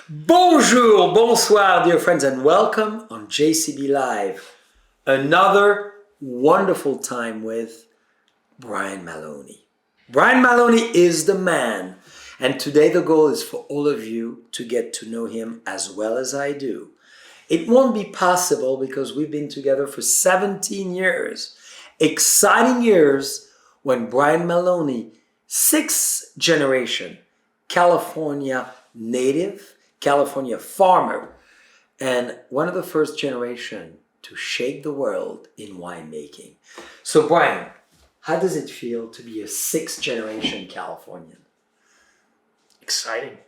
Bonjour, bonsoir, dear friends, and welcome on JCB Live. Another wonderful time with Brian Maloney. Brian Maloney is the man, and today the goal is for all of you to get to know him as well as I do. It won't be possible because we've been together for 17 years. Exciting years when Brian Maloney, sixth generation, California native, California farmer, and one of the first generation to shake the world in winemaking. So Brian, how does it feel to be a sixth generation Californian? Exciting.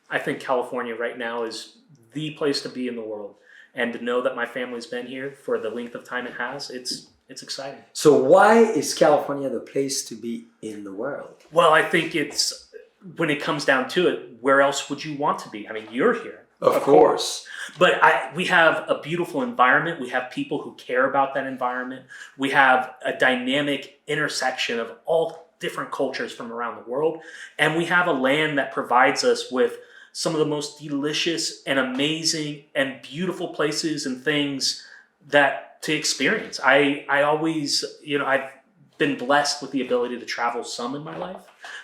I think California right now is the place to be in the world. And to know that my family's been here for the length of time it has, it's exciting. So why is California the place to be in the world? Well, I think it's, when it comes down to it, where else would you want to be? I mean, you're here. Of course. But we have a beautiful environment. We have people who care about that environment. We have a dynamic intersection of all different cultures from around the world. And we have a land that provides us with some of the most delicious and amazing and beautiful places and things that to experience. I always, I've been blessed with the ability to travel some in my life.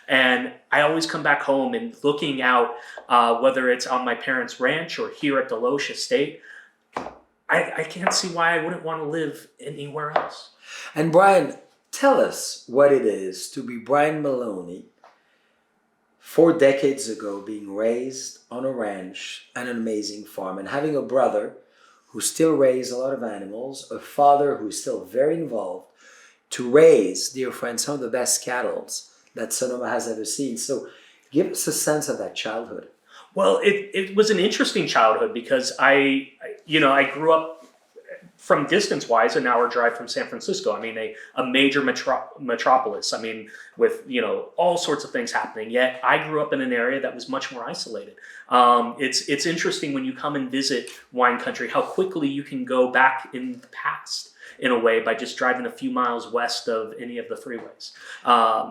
And I always come back home and looking out, whether it's on my parents' ranch or here at Deloche Estate, I can't see why I wouldn't want to live anywhere else. And Brian, tell us what it is to be Brian Maloney, 4 decades ago, being raised on a ranch and an amazing farm, and having a brother who still raises a lot of animals, a father who's still very involved to raise, dear friends, some of the best cattle that Sonoma has ever seen. So give us a sense of that childhood. Well, it was an interesting childhood because I grew up from distance-wise, an hour drive from San Francisco. I mean, a major metropolis. I mean, with all sorts of things happening. Yet I grew up in an area that was much more isolated. It's interesting when you come and visit wine country how quickly you can go back in the past in a way by just driving a few miles west of any of the freeways.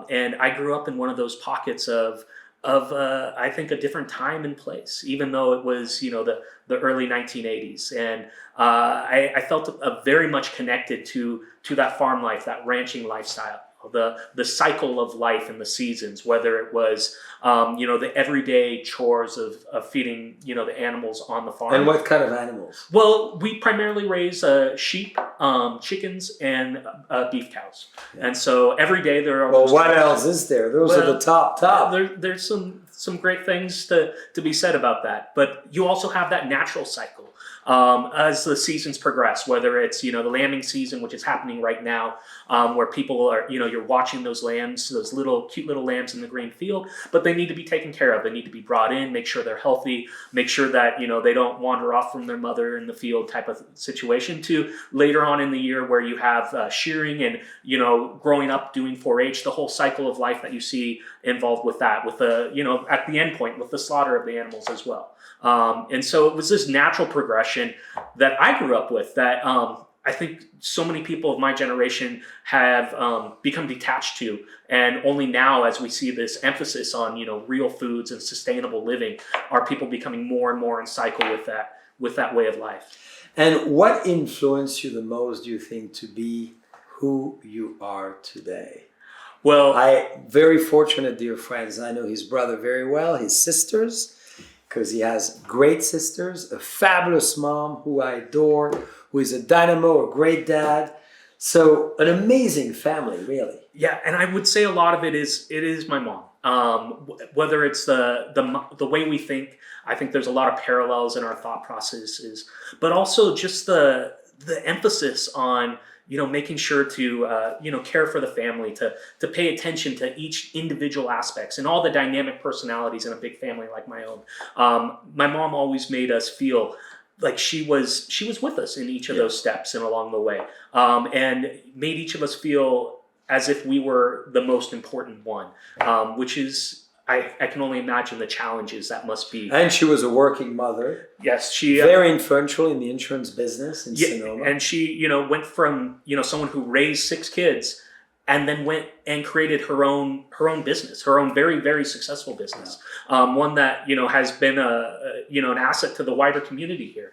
And I grew up in one of those pockets of I think a different time and place, even though it was the early 1980s, and I felt very much connected to that farm life, that ranching lifestyle, the cycle of life and the seasons, whether it was the everyday chores of feeding the animals on the farm. And what kind of animals? Well, we primarily raise sheep, chickens, and beef cows. Yeah. And so every day there are. Well, what else is there? Those are the top. There's some great things to be said about that. But you also have that natural cycle as the seasons progress, whether it's the lambing season, which is happening right now, where people are you're watching those lambs, those cute little lambs in the green field, but they need to be taken care of. They need to be brought in, make sure they're healthy, make sure that they don't wander off from their mother in the field type of situation, to later on in the year where you have shearing and growing up doing 4-H, the whole cycle of life that you see involved with that, with the at the end point with the slaughter of the animals as well. And so it was this natural progression that I grew up with that I think so many people of my generation have become detached to. And only now, as we see this emphasis on real foods and sustainable living, are people becoming more and more in cycle with that way of life. And what influenced you the most, do you think, to be who you are today? Well, I'm very fortunate, dear friends. I know his brother very well, his sisters, because he has great sisters, a fabulous mom who I adore, who is a dynamo, a great dad. So an amazing family, really. Yeah, and I would say a lot of it is my mom. Whether it's the way we think, I think there's a lot of parallels in our thought processes, but also just the emphasis on making sure to care for the family, to pay attention to each individual aspects and all the dynamic personalities in a big family like my own. My mom always made us feel like she was with us in each of those steps and along the way, and made each of us feel as if we were the most important one, which is, I can only imagine the challenges that must be. And she was a working mother. Yes, she very influential in the insurance business in Sonoma. And she, went from someone who raised 6 kids and then went and created her own business, her own very, very successful business, one that has been an asset to the wider community here,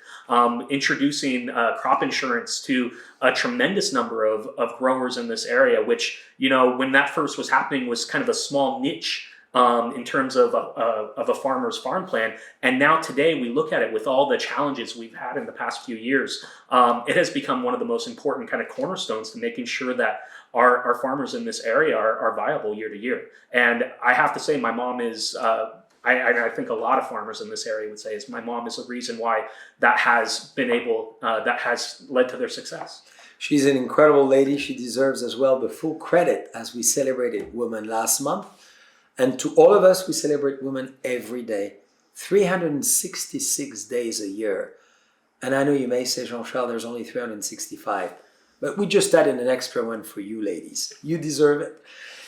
introducing crop insurance to a tremendous number of growers in this area, which when that first was happening was kind of a small niche in terms of a farmer's farm plan. And now today we look at it with all the challenges we've had in the past few years. It has become one of the most important kind of cornerstones to making sure that our farmers in this area are viable year to year. And I have to say, my mom is, I think a lot of farmers in this area would say, is my mom is the reason why that has led to their success. She's an incredible lady. She deserves as well the full credit, as we celebrated Women last month. And to all of us, we celebrate women every day, 366 days a year. And I know you may say, Jean-Charles, there's only 365. But we just added an extra one for you ladies. You deserve it.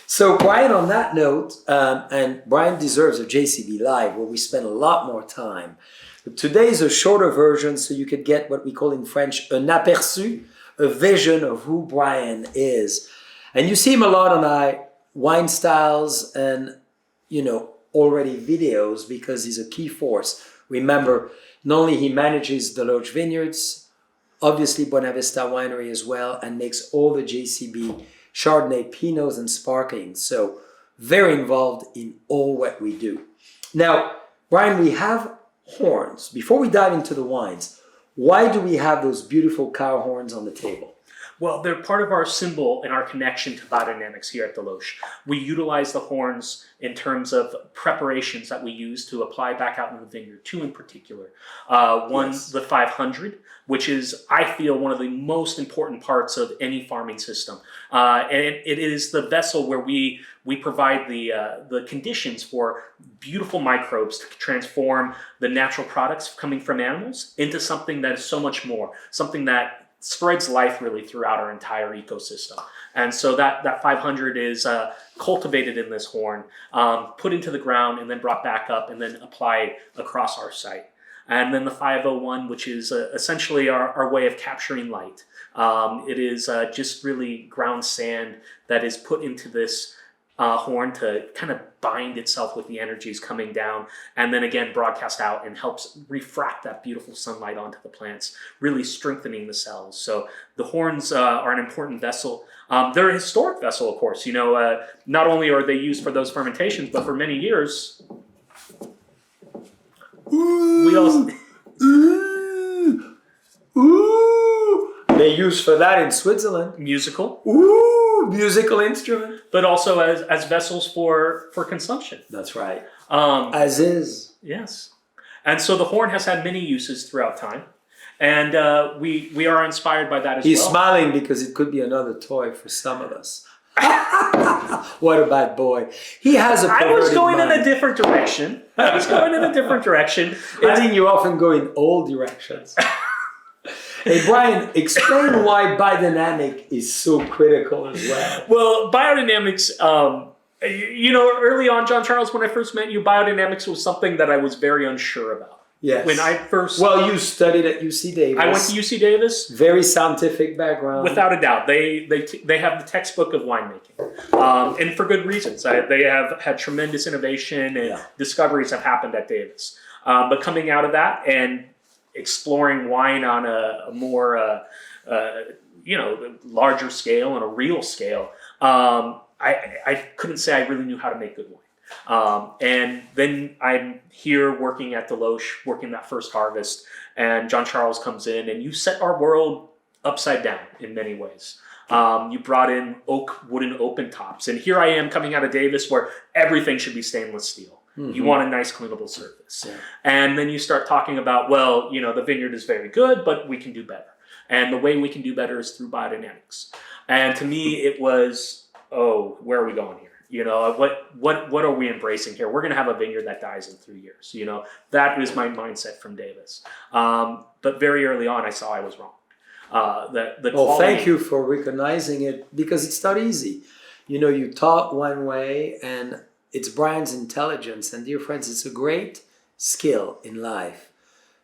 So Brian, on that note, and Brian deserves a JCB Live where we spend a lot more time. But today is a shorter version, so you could get what we call in French un aperçu, a vision of who Brian is. And you see him a lot on our wine styles and, already videos, because he's a key force. Remember, not only he manages the Loge Vineyards, obviously Buena Vista Winery as well, and makes all the JCB Chardonnay, Pinots, and Sparklings. So very involved in all what we do. Now, Brian, we have horns. Before we dive into the wines, why do we have those beautiful cow horns on the table? Well, they're part of our symbol and our connection to biodynamics here at the Loge. We utilize the horns in terms of preparations that we use to apply back out in the vineyard, two in particular. One, yes, the 500, which is, I feel, one of the most important parts of any farming system. And it is the vessel where we provide the conditions for beautiful microbes to transform the natural products coming from animals into something that is so much more, something that spreads life really throughout our entire ecosystem. And so that 500 is cultivated in this horn, put into the ground, and then brought back up and then applied across our site. And then the 501, which is essentially our way of capturing light. It is just really ground sand that is put into this horn to kind of bind itself with the energies coming down, and then again broadcast out and helps refract that beautiful sunlight onto the plants, really strengthening the cells. So the horns are an important vessel. They're a historic vessel, of course. Not only are they used for those fermentations, but for many years, we also... They use for that in Switzerland. Musical. Musical instrument. But also as vessels for consumption. That's right. As is. Yes. And so the horn has had many uses throughout time. And we are inspired by that as well. He's smiling because it could be another toy for some of us. What a bad boy. He has a I was going mind. in a different direction. I think you often go in all directions. Hey, Brian, explain why biodynamic is so critical as well. Well, biodynamics, early on, John Charles, when I first met you, biodynamics was something that I was very unsure about. Yes. When I first... Well, you studied at UC Davis. I went to UC Davis. Very scientific background. Without a doubt. They have the textbook of winemaking. And for good reasons. They have had tremendous innovation and discoveries have happened at Davis. But coming out of that and exploring wine on a more, larger scale and a real scale, I couldn't say I really knew how to make good wine. And then I'm here working at the Loge, working that first harvest, and John Charles comes in, and you set our world upside down in many ways. You brought in oak wooden open tops, and here I am coming out of Davis where everything should be stainless steel. Mm-hmm. You want a nice cleanable surface. Yeah. And then you start talking about, the vineyard is very good, but we can do better. And the way we can do better is through biodynamics. And to me, it was, where are we going here? What are we embracing here? We're going to have a vineyard that dies in 3 years. That was my mindset from Davis. But very early on, I saw I was wrong. Thank you for recognizing it, because it's not easy. You talk one way, and it's Brian's intelligence. And dear friends, it's a great skill in life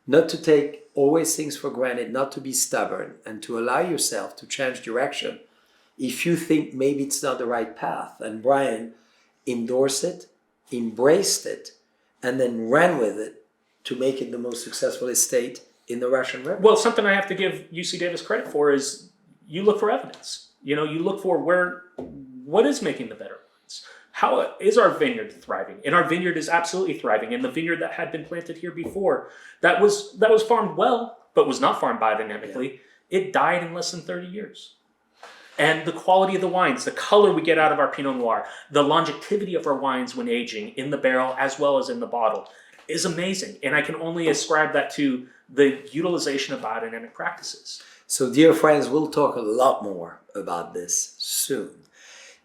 not to take always things for granted, not to be stubborn, and to allow yourself to change direction, if you think maybe it's not the right path. And Brian endorsed it, embraced it, and then ran with it to make it the most successful estate in the Russian River. Well, something I have to give UC Davis credit for is you look for evidence. You look for what is making the better wines. How is our vineyard thriving? And our vineyard is absolutely thriving. And the vineyard that had been planted here before, that was farmed well, but was not farmed biodynamically, it died in less than 30 years. And the quality of the wines, the color we get out of our Pinot Noir, the longevity of our wines when aging in the barrel as well as in the bottle is amazing. And I can only ascribe that to the utilization of biodynamic practices. So, dear friends, we'll talk a lot more about this soon.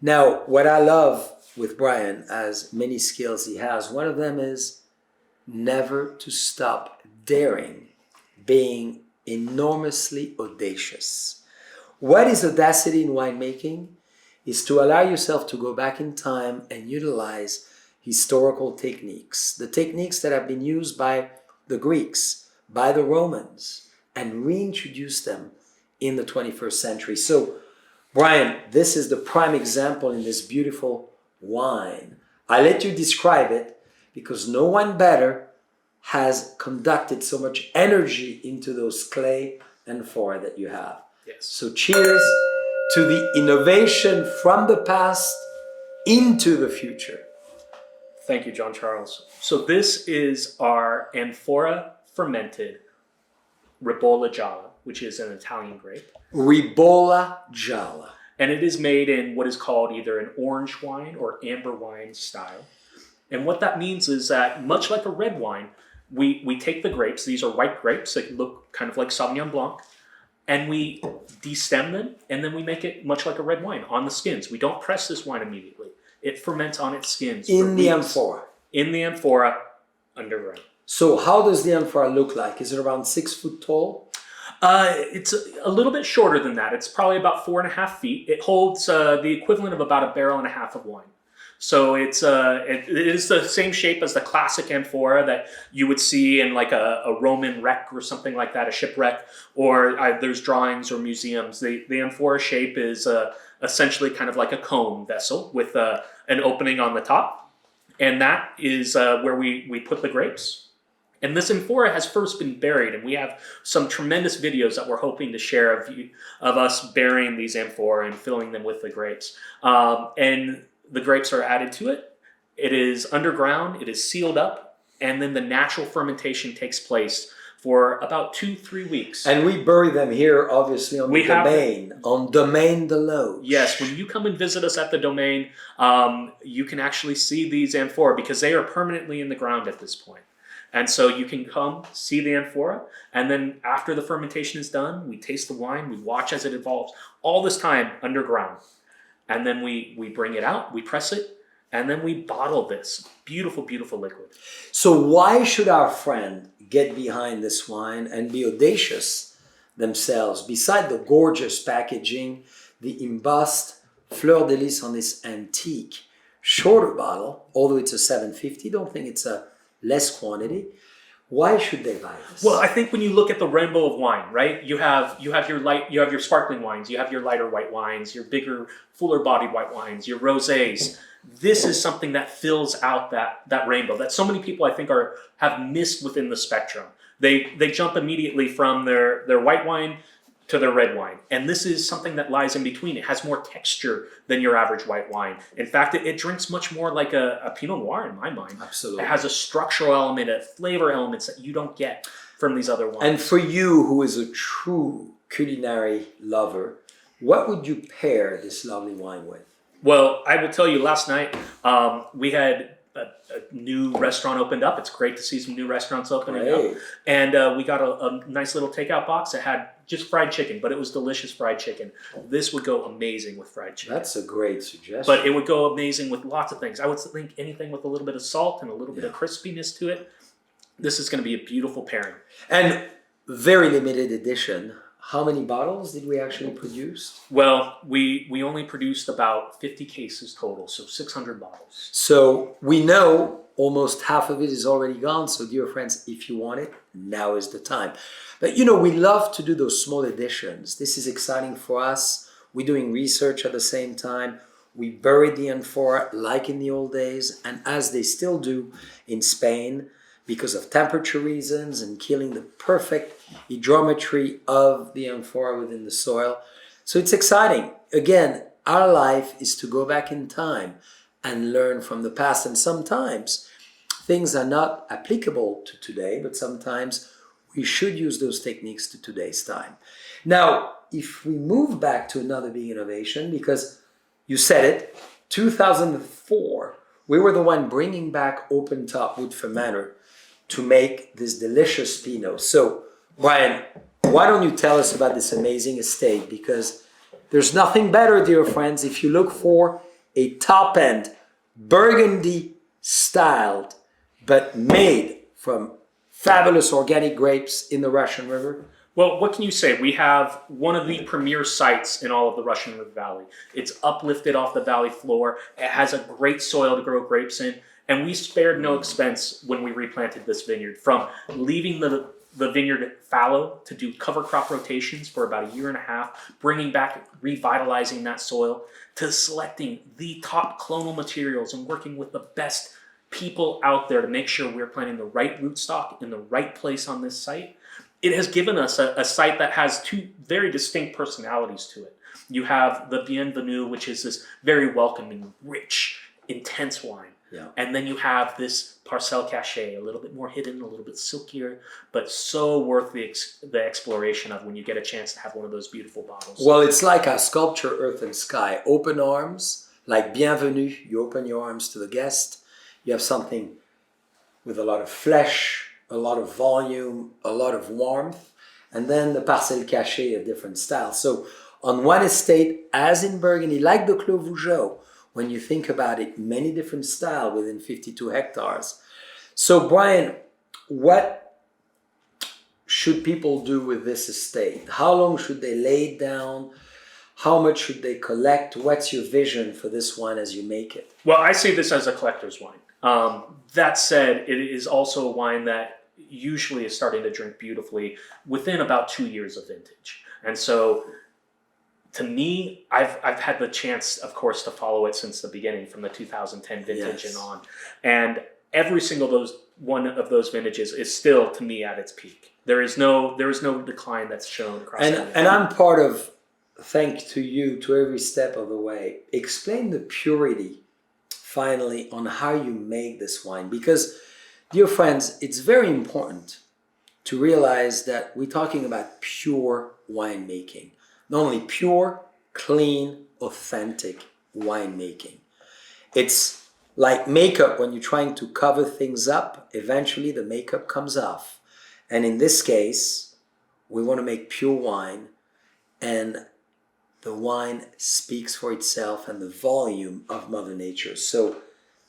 Now, what I love with Brian, as many skills he has, one of them is never to stop daring, being enormously audacious. What is audacity in winemaking? Is to allow yourself to go back in time and utilize historical techniques, the techniques that have been used by the Greeks, by the Romans, and reintroduce them in the 21st century. So, Brian, this is the prime example in this beautiful wine. I let you describe it because no one better has conducted so much energy into those clay and amphora that you have. Yes. So cheers to the innovation from the past into the future. Thank you, John Charles. So this is our amphora fermented Ribolla Gialla, which is an Italian grape. Ribolla Gialla. And it is made in what is called either an orange wine or amber wine style. And what that means is that much like a red wine, we take the grapes, these are white grapes that look kind of like Sauvignon Blanc, and we destem them, and then we make it much like a red wine on the skins. We don't press this wine immediately. It ferments on its skins. In the amphora. In the amphora, underground. So how does the amphora look like? Is it around 6 foot tall? It's a little bit shorter than that. It's probably about 4.5 feet. It holds the equivalent of about 1.5 barrels of wine. So it is the same shape as the classic amphora that you would see in like a Roman wreck or something like that, a shipwreck, or there's drawings or museums. The amphora shape is essentially kind of like a cone vessel with an opening on the top. And that is where we put the grapes. And this amphora has first been buried, and we have some tremendous videos that we're hoping to share of us burying these amphora and filling them with the grapes. And the grapes are added to it. It is underground, it is sealed up, and then the natural fermentation takes place for about 2-3 weeks. And we bury them here, obviously, on the domain, on Domaine de Loge. Yes, when you come and visit us at the domain, you can actually see these amphora because they are permanently in the ground at this point. And so you can come, see the amphora, and then after the fermentation is done, we taste the wine, we watch as it evolves, all this time underground. And then we bring it out, we press it, and then we bottle this beautiful, beautiful liquid. So why should our friend get behind this wine and be audacious themselves? Beside the gorgeous packaging, the embossed fleur de lis on this antique, shorter bottle, although it's a 750, don't think it's a less quantity. Why should they buy this? Well, I think when you look at the rainbow of wine, right? You have your sparkling wines, you have your lighter white wines, your bigger, fuller bodied white wines, your rosés. This is something that fills out that rainbow that so many people I think have missed within the spectrum. They jump immediately from their white wine to their red wine. And this is something that lies in between. It has more texture than your average white wine. In fact, it drinks much more like a Pinot Noir in my mind. Absolutely. It has a structural element, a flavor elements that you don't get from these other wines. And for you, who is a true culinary lover, what would you pair this lovely wine with? Well, I will tell you, last night we had a new restaurant opened up. It's great to see some new restaurants opening up. And we got a nice little takeout box that had just fried chicken, but it was delicious fried chicken. This would go amazing with fried chicken. That's a great suggestion. But it would go amazing with lots of things. I would think anything with a little bit of salt and a little bit of crispiness to it. This is going to be a beautiful pairing. And very limited edition. How many bottles did we actually produce? Well, we only produced about 50 cases total, so 600 bottles. So we know almost half of it is already gone. So dear friends, if you want it, now is the time. But we love to do those small editions. This is exciting for us. We're doing research at the same time. We buried the amphora like in the old days, and as they still do in Spain, because of temperature reasons and killing the perfect hydrometry of the amphora within the soil. So it's exciting. Again, our life is to go back in time and learn from the past. And sometimes things are not applicable to today, but sometimes we should use those techniques to today's time. Now, if we move back to another big innovation, because you said it, 2004, we were the one bringing back open top wood fermenter to make this delicious Pinot. So, Brian, why don't you tell us about this amazing estate? Because there's nothing better, dear friends, if you look for a top-end Burgundy styled, but made from fabulous organic grapes in the Russian River. Well, what can you say? We have one of the premier sites in all of the Russian River Valley. It's uplifted off the valley floor. It has a great soil to grow grapes in. And we spared no expense when we replanted this vineyard, from leaving the vineyard fallow to do cover crop rotations for about a year and a half, bringing back, revitalizing that soil, to selecting the top clonal materials and working with the best people out there to make sure we're planting the right rootstock in the right place on this site. It has given us a site that has two very distinct personalities to it. You have the Bienvenue, which is this very welcoming, rich, intense wine. Yeah. And then you have this Parcelle Cachée, a little bit more hidden, a little bit silkier, but so worth the exploration of when you get a chance to have one of those beautiful bottles. Well, it's like our sculpture, Earth and Sky. Open arms, like Bienvenue, you open your arms to the guest. You have something with a lot of flesh, a lot of volume, a lot of warmth. And then the Parcelle Cachée, a different style. So on one estate, as in Burgundy, like the Clos Vougeot, when you think about it, many different styles within 52 hectares. So Brian, what should people do with this estate? How long should they lay it down? How much should they collect? What's your vision for this wine as you make it? Well, I see this as a collector's wine. That said, it is also a wine that usually is starting to drink beautifully within about 2 years of vintage. And so to me, I've had the chance, of course, to follow it since the beginning, from the 2010 vintage Yes. and on. And every single one of those vintages is still, to me, at its peak. There is no decline that's shown across. And I'm part of, thanks to you, to every step of the way. Explain the purity, finally, on how you make this wine. Because, dear friends, it's very important to realize that we're talking about pure winemaking. Not only pure, clean, authentic winemaking. It's like makeup. When you're trying to cover things up, eventually the makeup comes off. And in this case, we want to make pure wine, and the wine speaks for itself and the volume of Mother Nature. So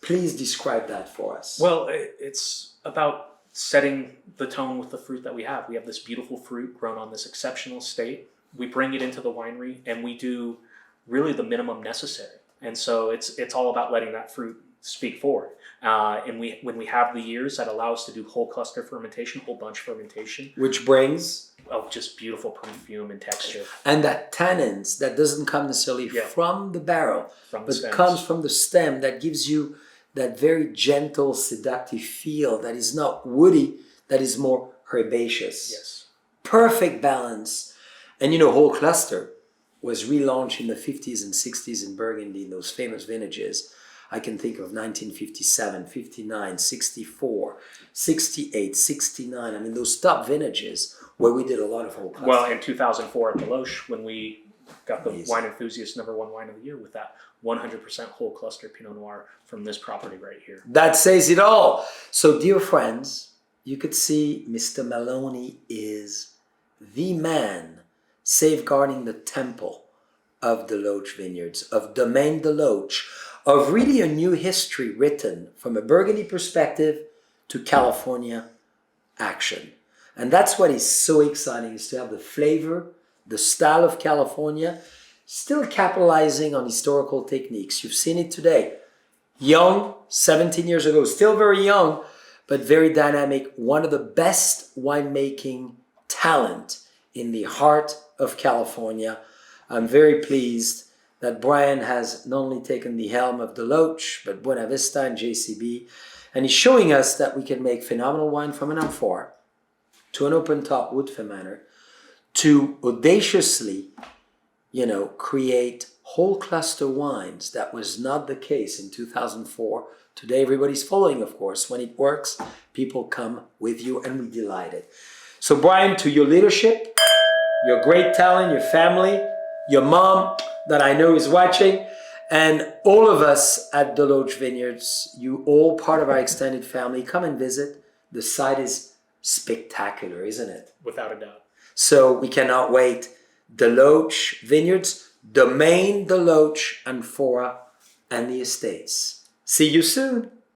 please describe that for us. Well, it's about setting the tone with the fruit that we have. We have this beautiful fruit grown on this exceptional estate. We bring it into the winery and we do really the minimum necessary. And so it's all about letting that fruit speak forward. And when we have the years that allow us to do whole cluster fermentation, whole bunch fermentation. Which brings? Oh, just beautiful perfume and texture. And that tannins that doesn't come necessarily from the barrel, but comes from the stem, that gives you that very gentle, seductive feel that is not woody, that is more herbaceous. Yes. Perfect balance. And whole cluster was relaunched in the 50s and 60s in Burgundy, in those famous vintages. I can think of 1957, 59, 64, 68, 69. I mean, those top vintages where we did a lot of whole cluster. Well, in 2004 at Deloche, when we got the Wine Enthusiast #1 wine of the year with that 100% whole cluster Pinot Noir from this property right here. That says it all. So, dear friends, you could see Mr. Maloney is the man safeguarding the temple of Deloche Vineyards, of Domaine Deloche, of really a new history written from a Burgundy perspective to California action. And that's what is so exciting, is to have the flavor, the style of California, still capitalizing on historical techniques. You've seen it today. Young, 17 years ago, still very young, but very dynamic. One of the best winemaking talent in the heart of California. I'm very pleased that Brian has not only taken the helm of Deloach, but Buena Vista and JCB, and he's showing us that we can make phenomenal wine from an amphora to an open-top wood fermenter to audaciously, create whole cluster wines. That was not the case in 2004. Today, everybody's following, of course. When it works, people come with you, and we're delighted. So, Brian, to your leadership, your great talent, your family, your mom that I know is watching, and all of us at Deloach Vineyards, you all part of our extended family, come and visit. The site is spectacular, isn't it? Without a doubt. So we cannot wait. Deloach Vineyards, Domaine Deloach, Amphora, and the estates. See you soon.